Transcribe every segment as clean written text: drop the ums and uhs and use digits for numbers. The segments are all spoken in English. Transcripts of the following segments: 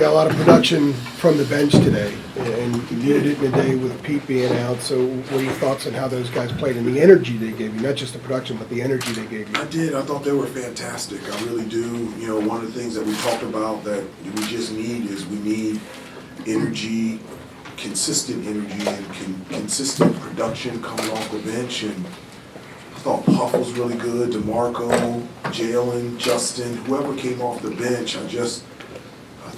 got a lot of production from the bench today, and you needed it in a day with Pete being out. So what are your thoughts on how those guys played and the energy they gave you? Not just the production, but the energy they gave you. I did. I thought they were fantastic. I really do. You know, one of the things that we talked about that we just need is we need energy, consistent energy, and consistent production coming off the bench. And I thought Puff was really good. DeMarco, Jalen, Justin, whoever came off the bench, I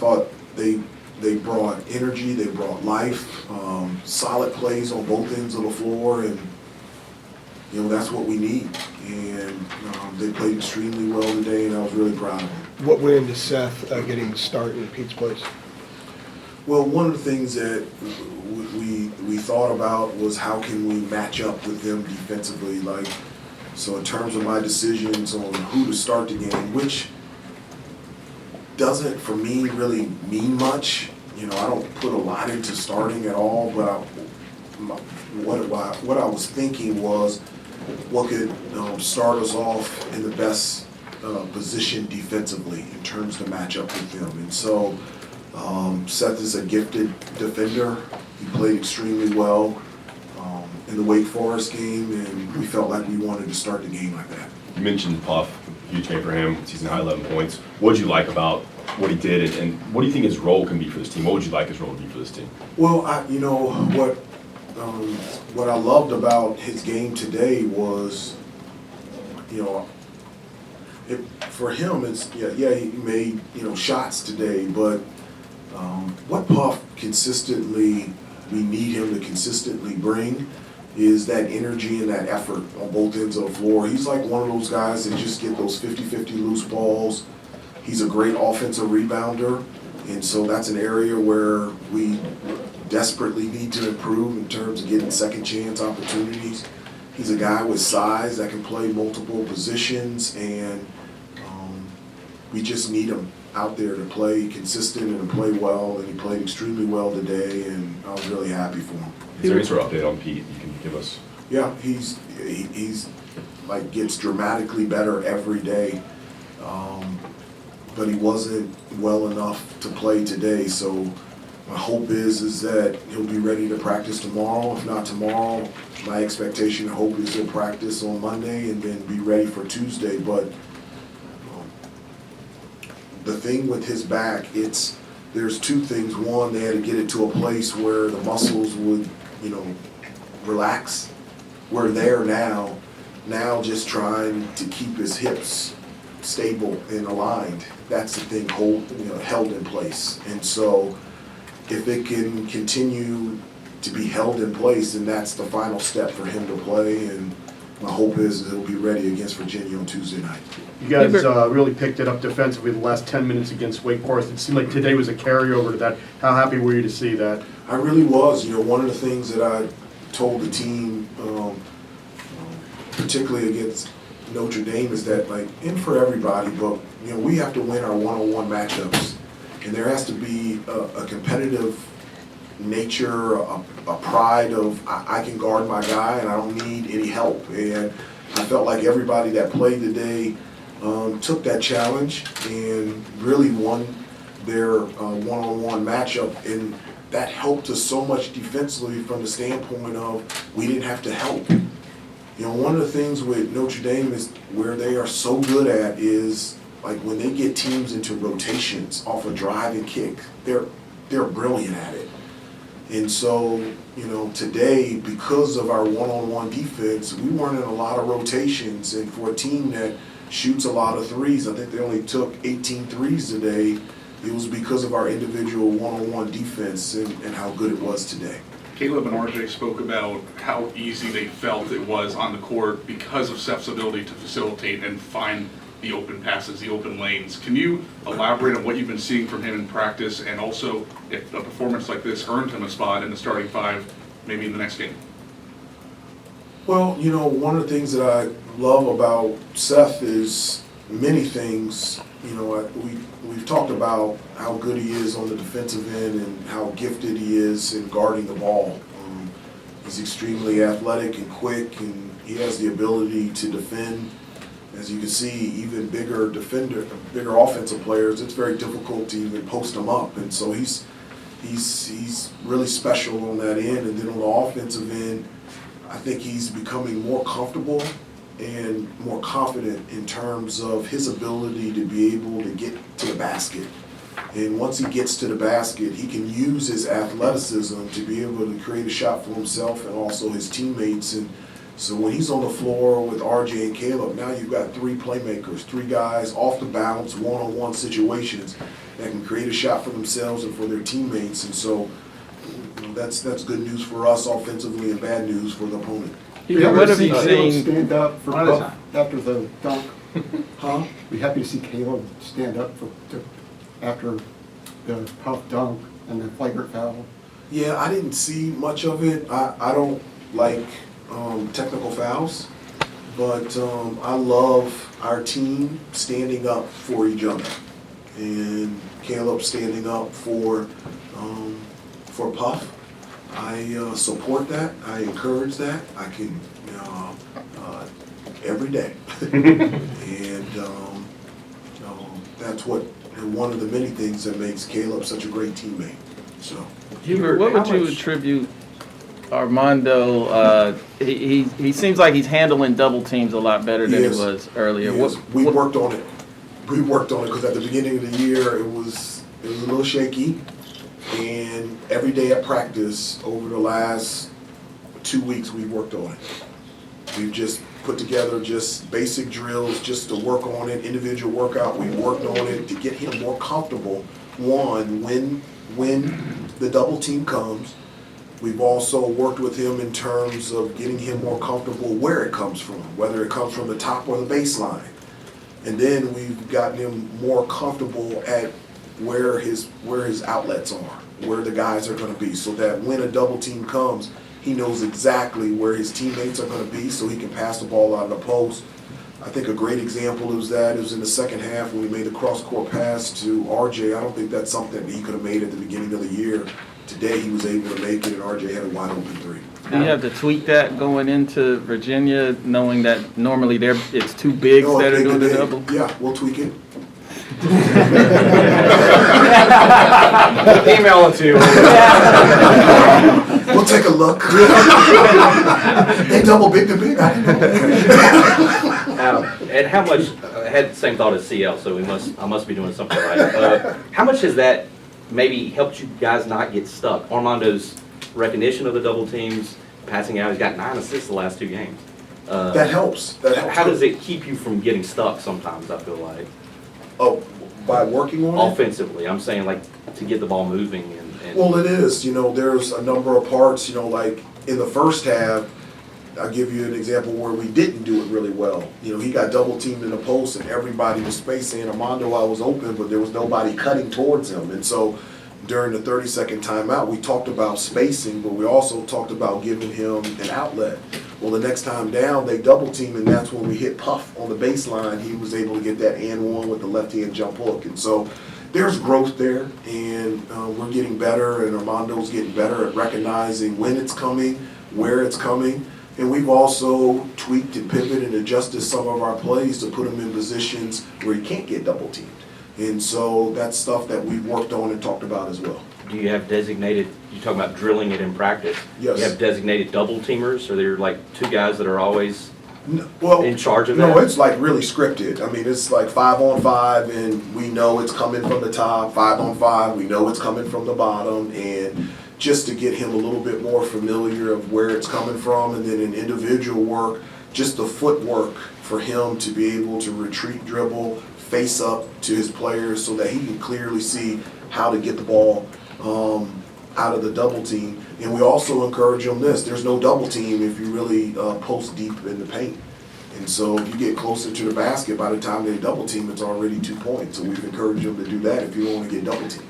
thought they brought energy, they brought life, solid plays on both ends of the floor, and you know that's what we need. And they played extremely well today, and I was really proud of them. What went into Seth getting the start in Pete's place? Well, one of the things that we thought about was how can we match up with them defensively. Like, so in terms of my decisions on who to start the game, which doesn't for me really mean much. You know, I don't put a lot into starting at all, but what I was thinking was what could start us off in the best position defensively in terms to match up with them. And so Seth is a gifted defender. He played extremely well in the Wake Forest game, and we felt like we wanted to start the game like that. You mentioned Puff, huge game for him, season high 11 points. What did you like about what he did, and what do you think his role can be for this team? What would you like his role to be for this team? Well, what I loved about his game today was, you know, for him, it's he made shots today, but what Puff consistently we need him to consistently bring is that energy and that effort on both ends of the floor. He's like one of those guys that just get those 50-50 loose balls. He's a great offensive rebounder, and so that's an area where we desperately need to improve in terms of getting second chance opportunities. He's a guy with size that can play multiple positions, and we just need him out there to play consistent and to play well, and he played extremely well today, and I was really happy for him. Is there any sort of update on Pete you can give us? Yeah, he's like gets dramatically better every day, but he wasn't well enough to play today. So my hope is that he'll be ready to practice tomorrow. If not tomorrow, my expectation and hope is he'll practice on Monday and then be ready for Tuesday. But the thing with his back, there's two things. One, they had to get it to a place where the muscles would, relax. We're there now. Now just trying to keep his hips stable and aligned. That's the thing, held in place. And so if it can continue to be held in place, then that's the final step for him to play. And my hope is he'll be ready against Virginia on Tuesday night. You guys really picked it up defensively the last 10 minutes against Wake Forest. It seemed like today was a carryover to that. How happy were you to see that? I really was. One of the things that I told the team, particularly against Notre Dame, is that, and for everybody, but, we have to win our one-on-one matchups. And there has to be a competitive nature, a pride of I can guard my guy and I don't need any help. And I felt like everybody that played today took that challenge and really won their one-on-one matchup, and that helped us so much defensively from the standpoint of we didn't have to help. One of the things with Notre Dame is where they are so good at is when they get teams into rotations off a drive and kick, they're brilliant at it. And so, today, because of our one-on-one defense, we weren't in a lot of rotations. And for a team that shoots a lot of threes, I think they only took 18 threes today. It was because of our individual one-on-one defense and how good it was today. Caleb and RJ spoke about how easy they felt it was on the court because of Seth's ability to facilitate and find the open passes, the open lanes. Can you elaborate on what you've been seeing from him in practice, and also if a performance like this earned him a spot in the starting five, maybe in the next game? Well, one of the things that I love about Seth is many things. We've talked about how good he is on the defensive end and how gifted he is in guarding the ball. He's extremely athletic and quick, and he has the ability to defend as you can see, even bigger offensive players, it's very difficult to even post them up. And so he's really special on that end. And then on the offensive end, I think he's becoming more comfortable and more confident in terms of his ability to be able to get to the basket. And once he gets to the basket, he can use his athleticism to be able to create a shot for himself and also his teammates. And so when he's on the floor with RJ and Caleb, now you've got three playmakers, three guys off the bounce, one-on-one situations that can create a shot for themselves and for their teammates. And so that's good news for us offensively and bad news for the opponent. What have you Caleb seen? stand up for One at a Puff after the dunk? Huh? Be happy to see Caleb stand up after the Puff dunk and the flagrant foul. Yeah, I didn't see much of it. I don't like technical fouls, but I love our team standing up for each other, and Caleb standing up for Puff. I support that. I encourage that. I can every day, and that's one of the many things that makes Caleb such a great teammate. So, Hubert, what would you attribute Armando? He seems like he's handling double teams a lot better than he was earlier. Yes, we worked on it. We worked on it because at the beginning of the year it was a little shaky, and every day at practice over the last 2 weeks we worked on it. We've just put together just basic drills just to work on it, individual workout. We worked on it to get him more comfortable. One, when the double team comes, we've also worked with him in terms of getting him more comfortable where it comes from, whether it comes from the top or the baseline. And then we've gotten him more comfortable at where his outlets are, where the guys are going to be, so that when a double team comes, he knows exactly where his teammates are going to be so he can pass the ball out of the post. I think a great example of that was in the second half when we made the cross-court pass to RJ. I don't think that's something that he could have made at the beginning of the year. Today he was able to make it, and RJ had a wide-open three. Do you have to tweak that going into Virginia, knowing that normally it's two bigs that are doing the double? Yeah, we'll tweak it. Email it to you. We'll take a look. They double big to big. I didn't know. And how much? I had the same thought as CL, so I must be doing something right. How much has that maybe helped you guys not get stuck? Armando's recognition of the double teams, passing out. He's got 9 assists the last 2 games. That helps. That helps. How does it keep you from getting stuck sometimes, I feel like? Oh, by working on it? Offensively, I'm saying like to get the ball moving and Well, it is. There's a number of parts, like in the first half, I'll give you an example where we didn't do it really well. He got double teamed in the post and everybody was spacing. Armando, I was open, but there was nobody cutting towards him. And so during the 30-second timeout, we talked about spacing, but we also talked about giving him an outlet. Well, the next time down, they double team, and that's when we hit Puff on the baseline. He was able to get that and one with the left-hand jump hook. And so there's growth there, and we're getting better, and Armando's getting better at recognizing when it's coming, where it's coming. And we've also tweaked and pivoted and adjusted some of our plays to put him in positions where he can't get double teamed. And so that's stuff that we've worked on and talked about as well. do you have designated, you're talking about drilling it in practice? Yes. You have designated double teamers, or they're like 2 guys that are always Well, in charge of no, that? it's like really scripted. I mean, it's like 5-on-5, and we know it's coming from the top. 5-on-5, we know it's coming from the bottom, and just to get him a little bit more familiar of where it's coming from, and then in individual work, just the footwork for him to be able to retreat, dribble, face up to his players so that he can clearly see how to get the ball out of the double team. And we also encourage him this: there's no double team if you really post deep in the paint. And so if you get closer to the basket, by the time they double team, it's already 2 points. So we've encouraged him to do that if you don't want to get double teamed.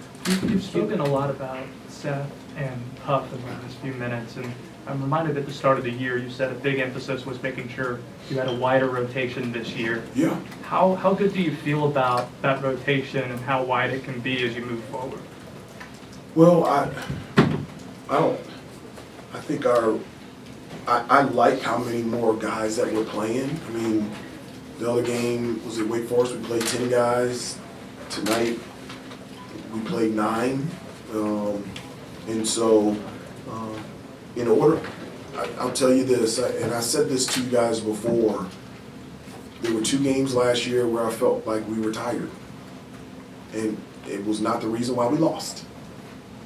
You've spoken a lot about Seth and Puff in the last few minutes, and I'm reminded at the start of the year you said a big emphasis was making sure you had a wider rotation this year. Yeah. How good do you feel about that rotation and how wide it can be as you move forward? Well, I think I like how many more guys that we're playing. I mean, The other game was at Wake Forest, we played 10 guys. Tonight, we played 9. And so, in order, I'll tell you this, and I said this to you guys before, there were 2 games last year where I felt like we were tired. And it was not the reason why we lost.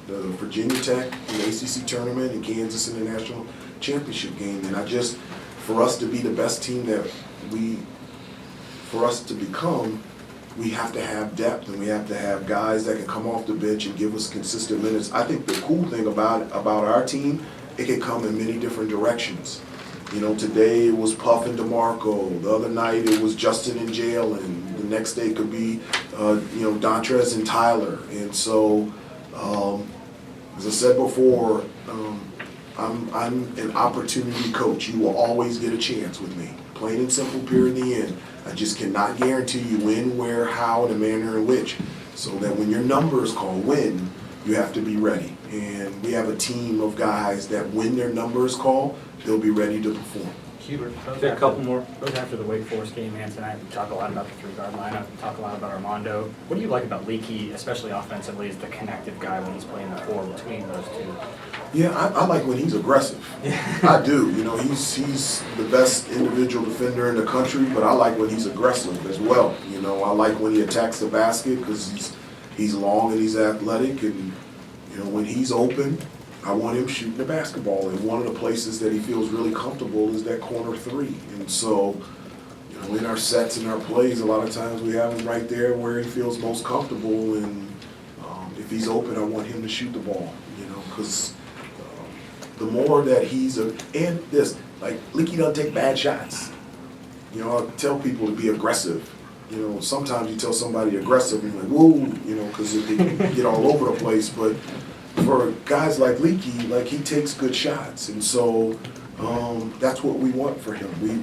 The Virginia Tech in the ACC tournament and Kansas in the national championship game. And for us to be the best team for us to become, we have to have depth and we have to have guys that can come off the bench and give us consistent minutes. I think the cool thing about our team, it can come in many different directions. You know, today it was Puff and DeMarco. The other night it was Justin and Jalen. The next day it could be, Dontrez and Tyler. And so, as I said before, I'm an opportunity coach. You will always get a chance with me. Plain and simple, period, in the end. I just cannot guarantee you when, where, how, and the manner in which. So that when your number is called win, you have to be ready. And we have a team of guys that when their number is called, they'll be ready to perform. Hubert, A couple more. both after the Wake Forest game and tonight, we talk a lot about the 3-guard lineup, we talk a lot about Armando. What do you like about Leaky, especially offensively, as the connective guy when he's playing the 4 between those 2? Yeah, I like when he's aggressive. I do. You know, he's the best individual defender in the country, but I like when he's aggressive as well. You know, I like when he attacks the basket because he's long and he's athletic, and you know, when he's open, I want him shooting the basketball. And one of the places that he feels really comfortable is that corner 3. And so, you know, in our sets and our plays, a lot of times we have him right there where he feels most comfortable. And if he's open, I want him to shoot the ball. You know, because the more that Leaky doesn't take bad shots. You know, I tell people to be aggressive. You know, sometimes you tell somebody aggressive and you're like, whoa, you know, because they get all over the place. But for guys like Leaky, like he takes good shots. And so that's what we want for him. We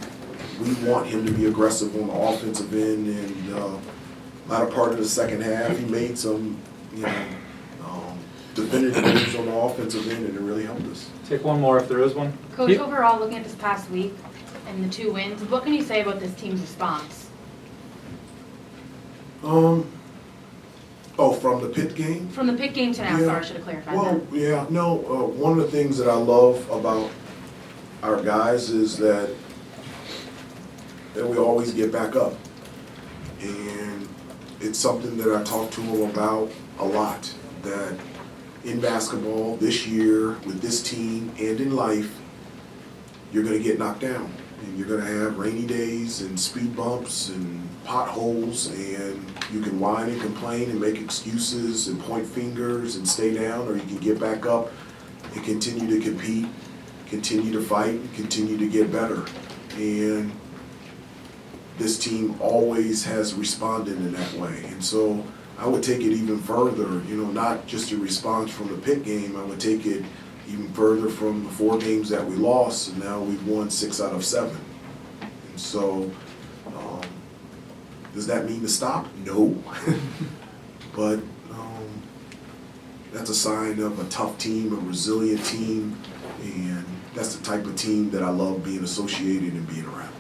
want him to be aggressive on the offensive end. And latter part of the second half, he made some, definitive moves on the offensive end, and it really helped us. Take one more if there is one. Coach, overall, looking at this past week and the 2 wins, what can you say about this team's response? From the Pitt game? From the Pitt game to now, Yeah. sorry, I should have clarified Well, that. yeah, no, one of the things that I love about our guys is that we always get back up. And it's something that I talk to them about a lot, that in basketball this year with this team and in life, you're going to get knocked down. And you're going to have rainy days and speed bumps and potholes, and you can whine and complain and make excuses and point fingers and stay down, or you can get back up and continue to compete, continue to fight, continue to get better. And this team always has responded in that way. And so I would take it even further, not just a response from the Pitt game, I would take it even further from the 4 games that we lost, and now we've won 6 out of 7. And so, does that mean to stop? No. But that's a sign of a tough team, a resilient team, and that's the type of team that I love being associated and being around.